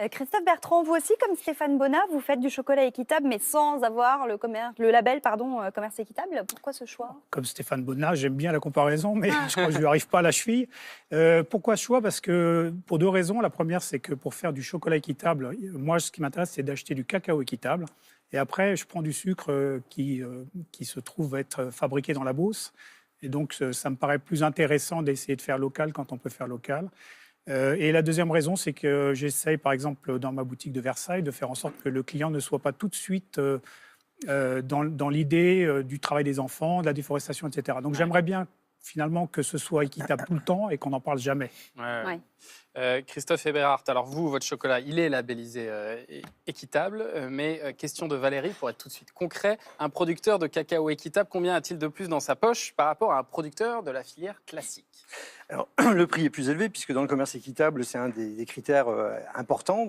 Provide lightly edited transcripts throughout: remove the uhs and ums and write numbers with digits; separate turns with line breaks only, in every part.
Christophe Bertrand, vous aussi, comme Stéphane Bonnat, vous faites du chocolat équitable, mais sans avoir le label commerce équitable. Pourquoi ce choix?
Comme Stéphane Bonnat, j'aime bien la comparaison, mais je crois que je ne lui arrive pas à la cheville. Pourquoi ce choix? Parce que pour deux raisons. La première, c'est que pour faire du chocolat équitable, moi, ce qui m'intéresse, c'est d'acheter du cacao équitable. Et après, je prends du sucre qui se trouve être fabriqué dans la Beauce. Et donc, ça me paraît plus intéressant d'essayer de faire local quand on peut faire local. Et la deuxième raison, c'est que j'essaye, par exemple, dans ma boutique de Versailles, de faire en sorte que le client ne soit pas tout de suite dans l'idée du travail des enfants, de la déforestation, etc. Donc j'aimerais bien, finalement, que ce soit équitable tout le temps et qu'on n'en parle jamais.
Ouais.
Christophe Eberhardt, alors vous, votre chocolat, il est labellisé équitable, mais question de Valérie, pour être tout de suite concret, un producteur de cacao équitable, combien a-t-il de plus dans sa poche par rapport à un producteur de la filière classique?
Alors, le prix est plus élevé puisque dans le commerce équitable, c'est un des critères importants,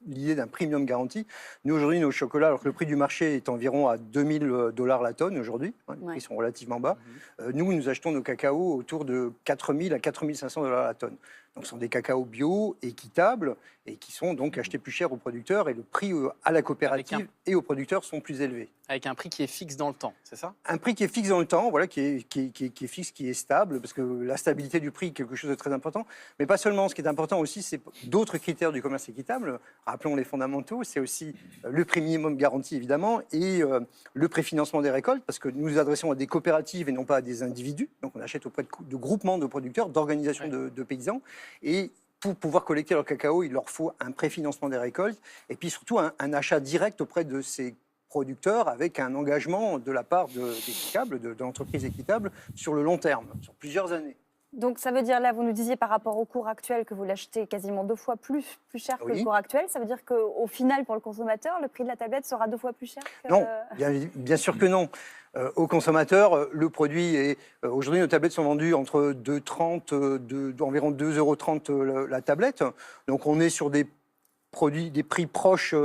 l'idée d'un premium garanti. Nous, aujourd'hui, nos chocolats, alors que le prix du marché est environ à $2000 la tonne aujourd'hui, les prix sont relativement bas, nous achetons nos cacaos autour de 4000 à 4500 $ la tonne. Donc, ce sont des cacaos bio, équitables, et qui sont donc achetés plus cher aux producteurs, et le prix à la coopérative et aux producteurs sont plus élevés.
Avec un prix qui est fixe dans le temps, c'est ça?
Un prix qui est fixe dans le temps, voilà, qui est fixe, qui est stable, parce que la stabilité du prix est quelque chose de très important. Mais pas seulement, ce qui est important aussi, c'est d'autres critères du commerce équitable. Rappelons les fondamentaux, c'est aussi le prix minimum garanti, évidemment, et le préfinancement des récoltes, parce que nous nous adressons à des coopératives et non pas à des individus. Donc on achète auprès de groupements de producteurs, d'organisations de paysans. Et pour pouvoir collecter leur cacao, il leur faut un préfinancement des récoltes et puis surtout un achat direct auprès de ces producteurs avec un engagement de la part de l'entreprise équitable sur le long terme, sur plusieurs années.
Donc ça veut dire, là, vous nous disiez par rapport au cours actuel que vous l'achetez quasiment 2 fois plus cher que le cours actuel. Ça veut dire qu'au final, pour le consommateur, le prix de la tablette sera 2 fois plus cher que...
Non, bien sûr que non. Au consommateur, le produit est... aujourd'hui, nos tablettes sont vendues entre 2,30 environ 2,30 € la tablette. Donc on est sur des prix proches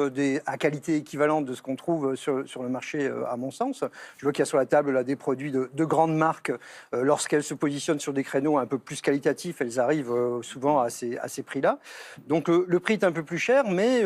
à qualité équivalente de ce qu'on trouve sur le marché, à mon sens. Je vois qu'il y a sur la table là, des produits de grandes marques. Lorsqu'elles se positionnent sur des créneaux un peu plus qualitatifs, elles arrivent souvent à ces prix-là. Donc le prix est un peu plus cher, mais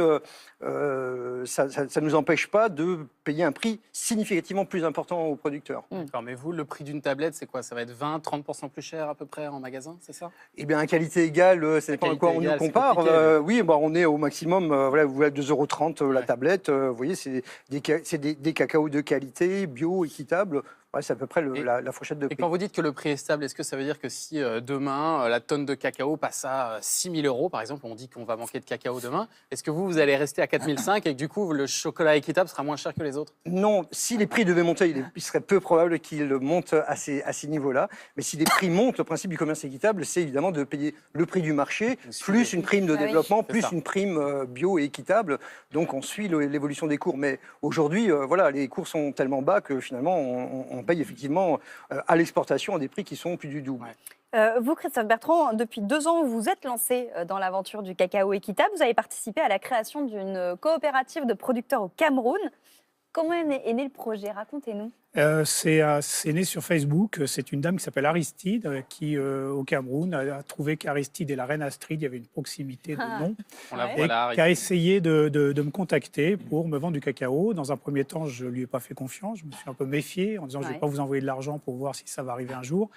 ça ne nous empêche pas de payer un prix significativement plus important aux producteurs.
D'accord, mais vous, le prix d'une tablette, c'est quoi? Ça va être 20-30% plus cher à peu près en magasin, c'est ça?
Eh bien, à qualité égale, ça dépend de quoi on nous compare. Oui, on est au maximum, voilà, vous voyez 2,30 € la tablette. Vous voyez, c'est des cacaos de qualité, bio, équitables. Ouais, c'est à peu près la fourchette de prix.
Et quand vous dites que le prix est stable, est-ce que ça veut dire que si demain, la tonne de cacao passe à 6 000 €, par exemple, on dit qu'on va manquer de cacao demain, est-ce que vous allez rester à 4 500 et que du coup, le chocolat équitable sera moins cher que les autres?
Non, si les prix devaient monter, il serait peu probable qu'ils montent à ces niveaux-là. Mais si les prix montent, le principe du commerce équitable, c'est évidemment de payer le prix du marché, plus une prime de développement, plus une prime bio et équitable. Donc on suit l'évolution des cours. Mais aujourd'hui, voilà, les cours sont tellement bas que finalement, on paye effectivement à l'exportation à des prix qui sont plus du double.
Vous, Christophe Bertrand, depuis 2 ans, vous vous êtes lancé dans l'aventure du cacao équitable. Vous avez participé à la création d'une coopérative de producteurs au Cameroun. Comment est né le projet? Racontez-nous.
C'est né sur Facebook. C'est une dame qui s'appelle Aristide qui, au Cameroun, a trouvé qu'Aristide et la reine Astrid, il y avait une proximité de nom.
On la voit là,
qui a essayé de me contacter pour me vendre du cacao. Dans un premier temps, je ne lui ai pas fait confiance. Je me suis un peu méfié en disant je ne vais pas vous envoyer de l'argent pour voir si ça va arriver un jour.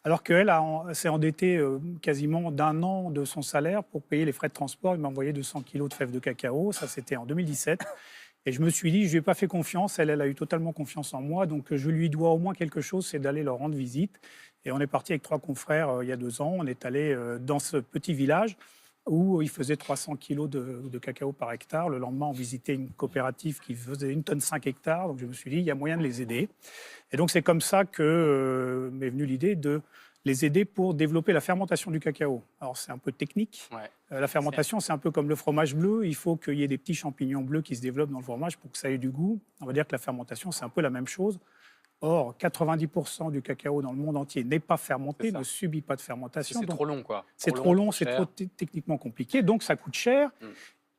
Alors qu'elle s'est endettée quasiment d'1 an de son salaire pour payer les frais de transport. Il m'a envoyé 200 kilos de fèves de cacao. Ça, c'était en 2017. Et je me suis dit, je ne lui ai pas fait confiance. Elle a eu totalement confiance en moi. Donc, je lui dois au moins quelque chose, c'est d'aller leur rendre visite. Et on est parti avec 3 confrères il y a 2 ans. On est allé dans ce petit village où il faisait 300 kilos de cacao par hectare. Le lendemain, on visitait une coopérative qui faisait 1,5 tonne hectares. Donc, je me suis dit, il y a moyen de les aider. Et donc, c'est comme ça que m'est venue l'idée de les aider pour développer la fermentation du cacao. Alors, c'est un peu technique. La fermentation, c'est un peu comme le fromage bleu. Il faut qu'il y ait des petits champignons bleus qui se développent dans le fromage pour que ça ait du goût. On va dire que la fermentation, c'est un peu la même chose. Or, 90% du cacao dans le monde entier n'est pas fermenté, ne subit pas de fermentation.
C'est trop long, quoi.
C'est trop long, c'est trop techniquement compliqué. Donc, ça coûte cher.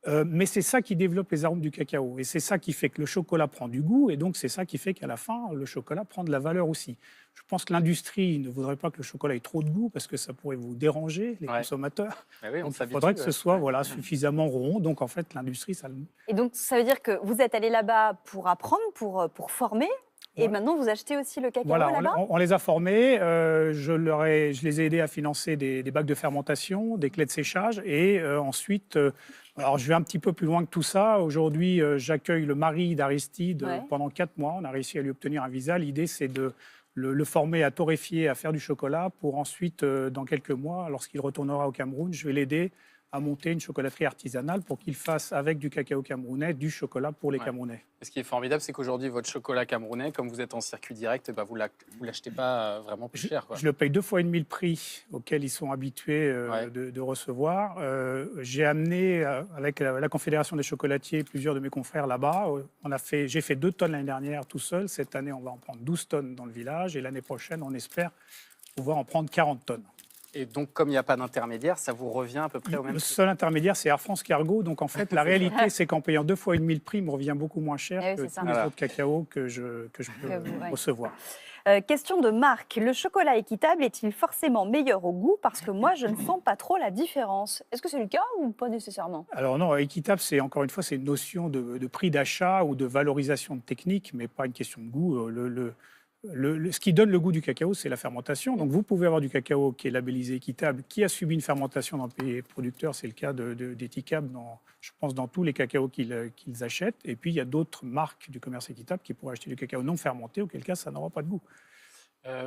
Mais c'est ça qui développe les arômes du cacao. Et c'est ça qui fait que le chocolat prend du goût. Et donc, c'est ça qui fait qu'à la fin, le chocolat prend de la valeur aussi. Je pense que l'industrie ne voudrait pas que le chocolat ait trop de goût parce que ça pourrait vous déranger, les consommateurs.
Ah oui, on
Donc, il
s'habitue,
faudrait que ce
ouais.
soit voilà, suffisamment rond. Donc, en fait, l'industrie, ça le...
Et donc, ça veut dire que vous êtes allé là-bas pour apprendre, pour former. Et
Ouais.
maintenant, vous achetez aussi le cacao
Voilà,
là-bas?
on les a formés. Je les ai aidés à financer des bacs de fermentation, des clés de séchage. Et ensuite, alors je vais un petit peu plus loin que tout ça. Aujourd'hui, j'accueille le mari d'Aristide
Ouais.
pendant 4 mois. On a réussi à lui obtenir un visa. L'idée, c'est de le former à torréfier, à faire du chocolat pour ensuite, dans quelques mois, lorsqu'il retournera au Cameroun, je vais l'aider à monter une chocolaterie artisanale pour qu'il fasse avec du cacao camerounais du chocolat pour les
Ouais.
Camerounais.
Et ce qui est formidable, c'est qu'aujourd'hui, votre chocolat camerounais, comme vous êtes en circuit direct, bah, vous ne l'achetez pas vraiment plus cher, quoi.
Je le paye 2 fois et demi le prix auquel ils sont habitués
Ouais.
de recevoir. J'ai amené, avec la Confédération des chocolatiers, plusieurs de mes confrères là-bas. J'ai fait 2 tonnes l'année dernière tout seul. Cette année, on va en prendre 12 tonnes dans le village. Et l'année prochaine, on espère pouvoir en prendre 40 tonnes.
Et donc, comme il n'y a pas d'intermédiaire, ça vous revient à peu près au même
Le
prix.
seul intermédiaire, c'est Air France Cargo. Donc, en fait, la réalité, c'est qu'en payant 2 fois et demi le prix, il me revient beaucoup moins cher
Eh oui,
que
c'est ça.
tous les
Voilà.
autres cacao que je peux
Ouais.
recevoir.
Question de Marc. Le chocolat équitable est-il forcément meilleur au goût? Parce que moi, je ne sens pas trop la différence. Est-ce que c'est le cas ou pas nécessairement?
Alors non, équitable, c'est encore une fois, c'est une notion de prix d'achat ou de valorisation de technique, mais pas une question de goût. Ce qui donne le goût du cacao, c'est la fermentation. Donc vous pouvez avoir du cacao qui est labellisé équitable, qui a subi une fermentation dans le pays producteur. C'est le cas d'Eticab, je pense, dans tous les cacaos qu'ils achètent. Et puis il y a d'autres marques du commerce équitable qui pourraient acheter du cacao non fermenté, auquel cas ça n'aura pas de goût.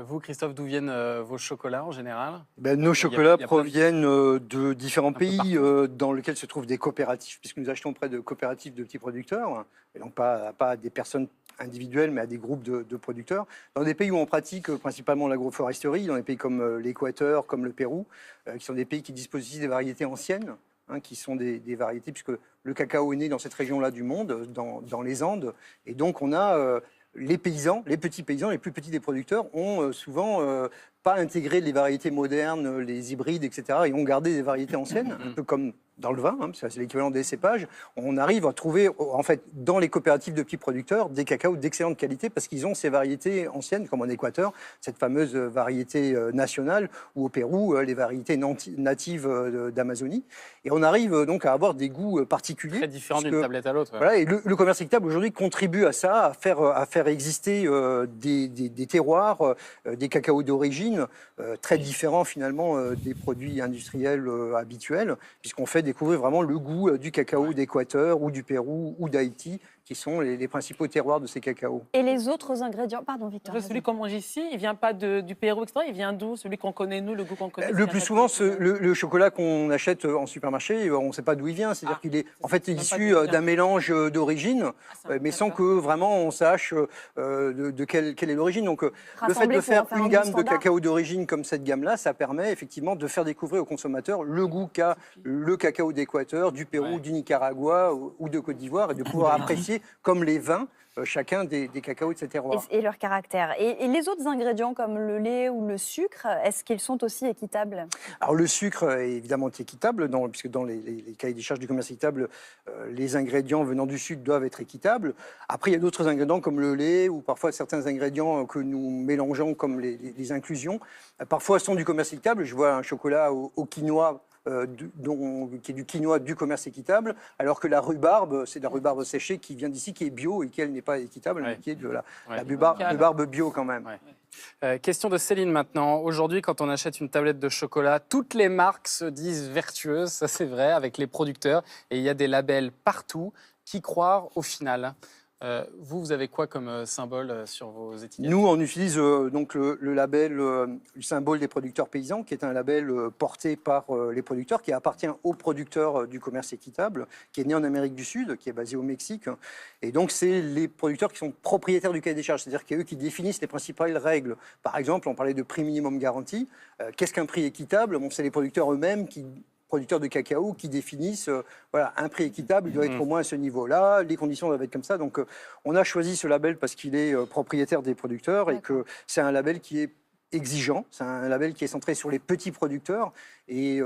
Vous, Christophe, d'où viennent vos chocolats en général?
Ben,
Il
nos
y
chocolats
a plein de-
proviennent de différents
peu
pays dans lesquels se trouvent des coopératives, puisque nous achetons auprès de coopératives de petits producteurs, et donc pas à des personnes individuelles, mais à des groupes de producteurs. Dans des pays où on pratique principalement l'agroforesterie, dans des pays comme l'Équateur, comme le Pérou, qui sont des pays qui disposent aussi des variétés anciennes, qui sont des variétés, puisque le cacao est né dans cette région-là du monde, dans les Andes, et donc on a... les paysans, les petits paysans, les plus petits des producteurs, ont souvent pas intégré les variétés modernes, les hybrides, etc., et ont gardé des variétés anciennes, un peu comme dans le vin, parce que c'est l'équivalent des cépages. On arrive à trouver, en fait, dans les coopératives de petits producteurs, des cacaos d'excellente qualité, parce qu'ils ont ces variétés anciennes, comme en Équateur, cette fameuse variété nationale, ou au Pérou, les variétés natives d'Amazonie. Et on arrive donc à avoir des goûts particuliers.
Très différent d'une
puisque-
tablette à l'autre. Ouais.
voilà, et le commerce équitable aujourd'hui contribue à ça, à faire exister des terroirs, des cacaos d'origine très différents finalement des produits industriels habituels, puisqu'on fait découvrir vraiment le goût du cacao d'Équateur ou du Pérou ou d'Haïti, qui sont les principaux terroirs de ces cacaos.
Et les autres ingrédients? Pardon, Victor. vas-y.
Celui qu'on mange ici, il vient pas du Pérou, etc. Il vient d'où? Celui qu'on connaît, nous, le goût qu'on connaît.
Le plus souvent, le chocolat qu'on achète en supermarché, on ne sait pas d'où il vient. C'est-à-dire qu'il est en fait
même pas
issu
d'où il vient.
d'un mélange d'origine, mais sans que vraiment on sache de quelle est l'origine. Donc, le fait
Rassembler
de
pour
faire
en faire un
une
goût
gamme de
standard.
cacao d'origine comme cette gamme-là, ça permet effectivement de faire découvrir aux consommateurs le goût qu'a le cacao d'Équateur, du Pérou,
Ouais.
du Nicaragua ou de Côte d'Ivoire, et de pouvoir apprécier, comme les vins, chacun des cacaos de ces terroirs.
Et leur caractère. Et les autres ingrédients comme le lait ou le sucre, est-ce qu'ils sont aussi équitables?
Alors le sucre est évidemment équitable, puisque dans les cahiers des charges du commerce équitable, les ingrédients venant du Sud doivent être équitables. Après, il y a d'autres ingrédients comme le lait ou parfois certains ingrédients que nous mélangeons comme les inclusions. Parfois sont du commerce équitable. Je vois un chocolat au quinoa. Qui est du quinoa du commerce équitable, alors que la rhubarbe, c'est de la rhubarbe séchée qui vient d'ici, qui est bio et qui, elle, n'est pas équitable,
Ouais.
mais qui est de la
Ouais.
rhubarbe bio quand même.
Ouais. Question de Céline maintenant. Aujourd'hui, quand on achète une tablette de chocolat, toutes les marques se disent vertueuses, ça c'est vrai, avec les producteurs, et il y a des labels partout. Qui croire au final? Vous avez quoi comme symbole sur vos étiquettes?
Nous, on utilise donc le label, le symbole des producteurs paysans, qui est un label porté par les producteurs, qui appartient aux producteurs du commerce équitable, qui est né en Amérique du Sud, qui est basé au Mexique. Et donc, c'est les producteurs qui sont propriétaires du cahier des charges, c'est-à-dire qu'eux qui définissent les principales règles. Par exemple, on parlait de prix minimum garanti. Qu'est-ce qu'un prix équitable? C'est les producteurs eux-mêmes producteurs de cacao qui définissent un prix équitable, il doit être au moins à ce niveau-là, les conditions doivent être comme ça. Donc on a choisi ce label parce qu'il est propriétaire des producteurs et que c'est un label qui est exigeant. C'est un label qui est centré sur les petits producteurs et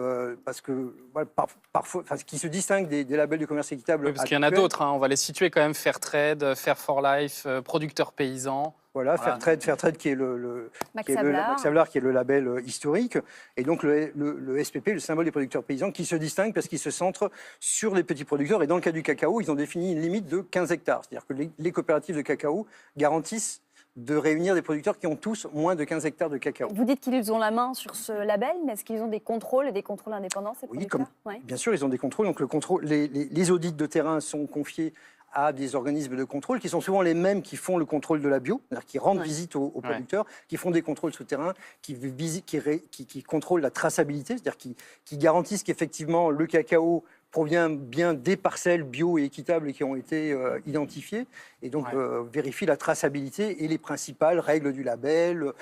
parce que voilà, parfois, qui se distingue des labels de commerce équitable.
Oui, parce qu'il y en a
actuels.
d'autres, hein. On va les situer quand même. Fairtrade, Fair for Life, producteurs paysans.
Voilà,
Voilà.
Fairtrade qui est
Max
Max
Havelaar.
Havelaar, qui est le label historique, et donc le SPP, le symbole des producteurs paysans, qui se distingue parce qu'il se centre sur les petits producteurs. Et dans le cas du cacao, ils ont défini une limite de 15 hectares. C'est-à-dire que les coopératives de cacao garantissent de réunir des producteurs qui ont tous moins de 15 hectares de cacao.
Vous dites qu'ils ont la main sur ce label, mais est-ce qu'ils ont des contrôles et des contrôles indépendants, ces
Oui,
producteurs? Ouais.
Bien sûr, ils ont des contrôles. Donc les audits de terrain sont confiés à des organismes de contrôle qui sont souvent les mêmes qui font le contrôle de la bio, c'est-à-dire qui rendent visite aux producteurs, qui font des contrôles souterrains, qui contrôlent la traçabilité, c'est-à-dire qui garantissent qu'effectivement le cacao provient bien des parcelles bio et équitables qui ont été identifiées, et donc vérifie la traçabilité et les principales règles du label,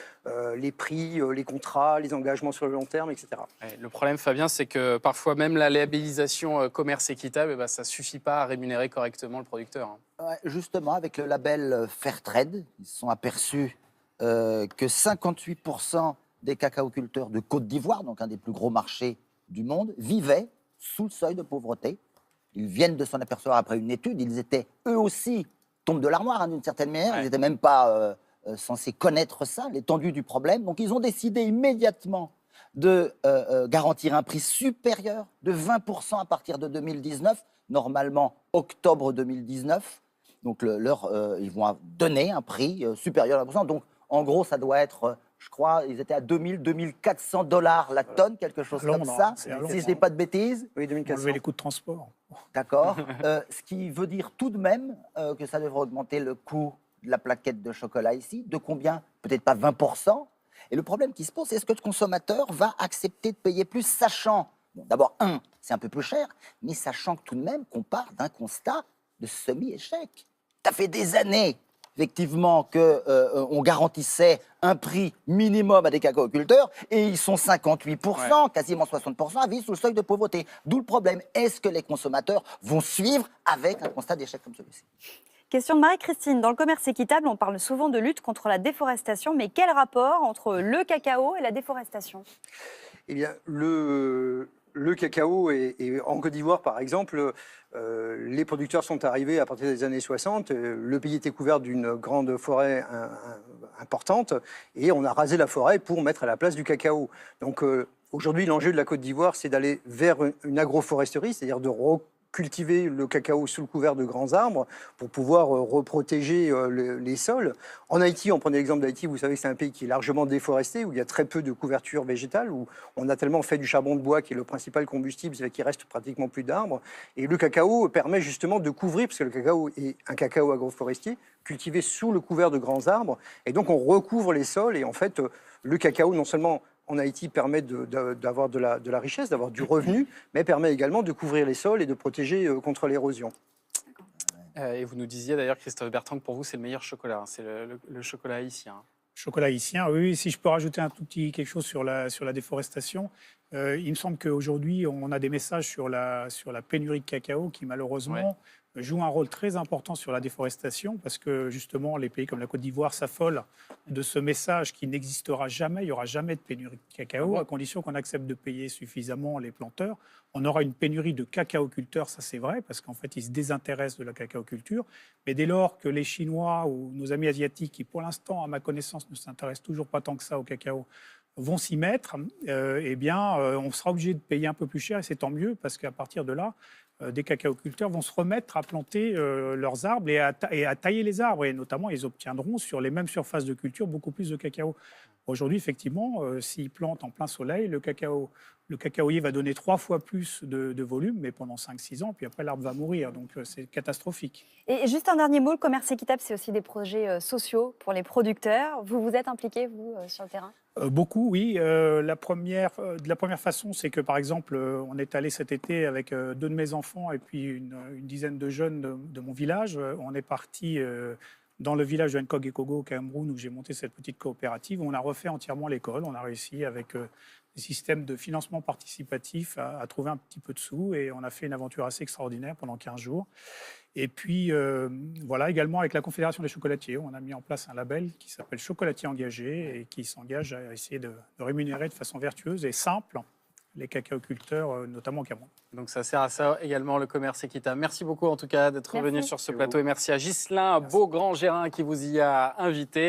les prix, les contrats, les engagements sur le long terme, etc.
Ouais, le problème, Fabien, c'est que parfois même la labellisation commerce équitable, eh ben, ça ne suffit pas à rémunérer correctement le producteur, hein.
Ouais, justement, avec le label Fairtrade, ils se sont aperçus que 58% des cacaoculteurs de Côte d'Ivoire, donc un des plus gros marchés du monde, vivaient sous le seuil de pauvreté. Ils viennent de s'en apercevoir après une étude. Ils étaient eux aussi, tombent de l'armoire hein, d'une certaine manière.
Ouais.
Ils n'étaient même pas censés connaître ça, l'étendue du problème. Donc ils ont décidé immédiatement de garantir un prix supérieur de 20% à partir de 2019, normalement octobre 2019. Donc ils vont donner un prix supérieur à 20%. Donc en gros, ça doit être, je crois, ils étaient à 2400 dollars la tonne, quelque chose
À Londres,
comme ça,
hein, c'est à Londres,
si je ne dis pas de bêtises.
Oui,
On
2400.
enlever les coûts de transport.
D'accord. Ce qui veut dire tout de même que ça devrait augmenter le coût de la plaquette de chocolat ici. De combien? Peut-être pas 20%. Et le problème qui se pose, c'est est-ce que le consommateur va accepter de payer plus, sachant, bon, d'abord, c'est un peu plus cher, mais sachant que tout de même qu'on part d'un constat de semi-échec. Ça fait des années, effectivement, qu'on garantissait un prix minimum à des cacaoculteurs et ils sont 58%, quasiment 60% à vivre sous le seuil de pauvreté. D'où le problème. Est-ce que les consommateurs vont suivre avec un constat d'échec comme celui-ci?
Question de Marie-Christine. Dans le commerce équitable, on parle souvent de lutte contre la déforestation, mais quel rapport entre le cacao et la déforestation?
Eh bien, le cacao et en Côte d'Ivoire, par exemple, les producteurs sont arrivés à partir des années 60. Le pays était couvert d'une grande forêt importante et on a rasé la forêt pour mettre à la place du cacao. Donc aujourd'hui, l'enjeu de la Côte d'Ivoire, c'est d'aller vers une agroforesterie, c'est-à-dire de cultiver le cacao sous le couvert de grands arbres pour pouvoir reprotéger les sols. En Haïti, on prenait l'exemple d'Haïti, vous savez que c'est un pays qui est largement déforesté, où il y a très peu de couverture végétale, où on a tellement fait du charbon de bois qui est le principal combustible, c'est qu'il reste pratiquement plus d'arbres. Et le cacao permet justement de couvrir, parce que le cacao est un cacao agroforestier, cultivé sous le couvert de grands arbres. Et donc on recouvre les sols et en fait, le cacao, non seulement en Haïti, permet d'avoir de la richesse, d'avoir du revenu, mais permet également de couvrir les sols et de protéger contre l'érosion.
Et vous nous disiez d'ailleurs, Christophe Bertrand, que pour vous, c'est le meilleur chocolat, hein. C'est le chocolat haïtien.
Chocolat haïtien, oui. Si je peux rajouter un tout petit quelque chose sur la déforestation, il me semble qu'aujourd'hui, on a des messages sur la pénurie de cacao qui, malheureusement, joue un rôle très important sur la déforestation parce que, justement, les pays comme la Côte d'Ivoire s'affolent de ce message qui n'existera jamais. Il n'y aura jamais de pénurie de cacao, à condition qu'on accepte de payer suffisamment les planteurs. On aura une pénurie de cacaoculteurs, ça c'est vrai, parce qu'en fait, ils se désintéressent de la cacaoculture. Mais dès lors que les Chinois ou nos amis asiatiques, qui pour l'instant, à ma connaissance, ne s'intéressent toujours pas tant que ça au cacao, vont s'y mettre, eh bien, on sera obligé de payer un peu plus cher, et c'est tant mieux, parce qu'à partir de là, des cacaoculteurs vont se remettre à planter leurs arbres et à tailler les arbres. Et notamment, ils obtiendront sur les mêmes surfaces de culture beaucoup plus de cacao. Aujourd'hui, effectivement, s'ils plantent en plein soleil, le cacaoyer va donner 3 fois plus de volume, mais pendant 5-6 ans, puis après, l'arbre va mourir. Donc, c'est catastrophique.
Et juste un dernier mot, le commerce équitable, c'est aussi des projets sociaux pour les producteurs. Vous vous êtes impliqué, vous, sur le terrain?
Beaucoup, oui. De la première façon, c'est que, par exemple, on est allé cet été avec 2 de mes enfants et puis une dizaine de jeunes de mon village. On est parti dans le village de Nkog et Kogo au Cameroun, où j'ai monté cette petite coopérative. On a refait entièrement l'école. On a réussi avec systèmes de financement participatif à trouver un petit peu de sous. Et on a fait une aventure assez extraordinaire pendant 15 jours. Et puis, voilà, également avec la Confédération des chocolatiers, on a mis en place un label qui s'appelle Chocolatier engagé et qui s'engage à essayer de rémunérer de façon vertueuse et simple les cacaoculteurs, notamment au Cameroun.
Donc ça sert à ça également, le commerce équitable. Merci beaucoup en tout cas d'être
Merci.
venu sur ce
Merci
plateau et merci à Ghislain Beaugrand-Gérin qui vous y a invité.